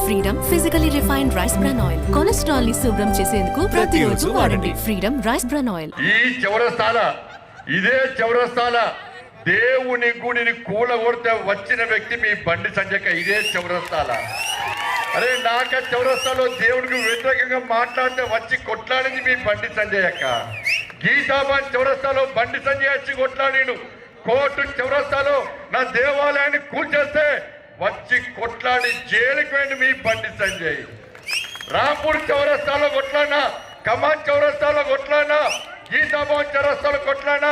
Freedom physically refined rice bran oil. Cholesterol ని శుభ్రం చేసేందుకు ప్రతిరోజు వాడండి ఫ్రీడమ్ రైస్ బ్రాన్ ఆయిల్. ఇదే చౌరస్తాల దేవుని గుడిని కూలగొడితే వచ్చిన వ్యక్తి మీ బండి సంజయ్. ఇదే చౌరస్తాల. అరే నాక చౌరస్తాలో దేవుడికి వ్యతిరేకంగా మాట్లాడితే వచ్చి కొట్లాడింది మీ బండి సంజయ్ అక్క. గీతాబాన్ చౌరస్తాలో బండి సంజయ్ వచ్చి కొట్లాడిను. కోర్టు చౌరస్తాలో నా దేవాలయాన్ని కూల్చేస్తే వచ్చి కొట్లాడి జైలుకి వెళ్ళి మీ బండి సంజయ్. రాంపూర్ చౌరస్తాలో కొట్లాడినా, కమాన్ చౌరస్తాలో కొట్లాడినా, గీతాభవన్ చౌరస్తాలో కొట్లాడినా,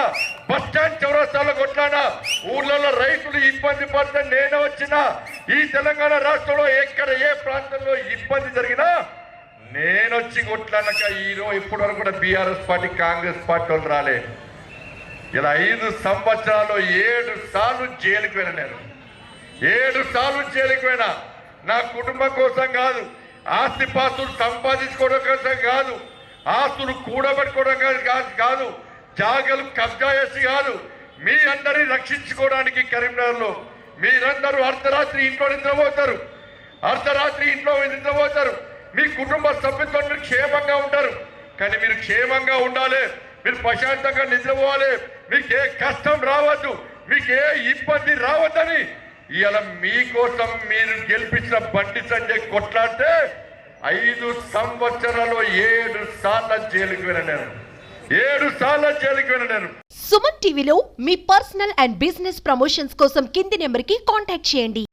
బస్టాండ్ చౌరస్తాలో కొట్లాడినా, ఊర్లలో రైతులు ఇబ్బంది పడితే నేను వచ్చినా, ఈ తెలంగాణ రాష్ట్రంలో ఎక్కడ ఏ ప్రాంతంలో ఇబ్బంది జరిగినా నేను వచ్చి కొట్లాడక ఈరోజు ఇప్పటి వరకు కూడా బీఆర్ఎస్ పార్టీ కాంగ్రెస్ పార్టీ వాళ్ళు రాలే. ఇలా 5 సంవత్సరాలు 7 సార్లు జైలుకి వెళ్ళాను. 7 సార్లు జైలుకి పోయినా. నా కుటుంబం కోసం కాదు, ఆస్తిపాస్తులు సంపాదించుకోవడం కోసం కాదు, ఆస్తులు కూడబెట్టుకోవడం కాదు, జాగలు కబ్జా చేసి కాదు, మీ అందరినీ రక్షించుకోవడానికి కరీంనగర్లో మీరందరూ అర్ధరాత్రి ఇంట్లో నిద్రపోతారు, అర్ధరాత్రి ఇంట్లో నిద్రపోతారు. మీ కుటుంబ సభ్యులతో మీరు క్షేమంగా ఉంటారు. కానీ మీరు క్షేమంగా ఉండాలి, మీరు ప్రశాంతంగా నిద్రపోవాలి, మీకు ఏ కష్టం రావద్దు, మీకు ఏ ఇబ్బంది రావద్దని ఇవాళ మీకోసం మీరు గెలిపించిన బండి సంజయ్ కొట్లాడితే 5 సంవత్సరాలు 7 సార్లు జైలుకి వెళ్ళాను. 7 సార్లు జైలుకి వెళ్ళాను. సుమన్ టీవీలో మీ పర్సనల్ అండ్ బిజినెస్ ప్రమోషన్స్ కోసం కింది నెంబర్కి కాంటాక్ట్ చేయండి.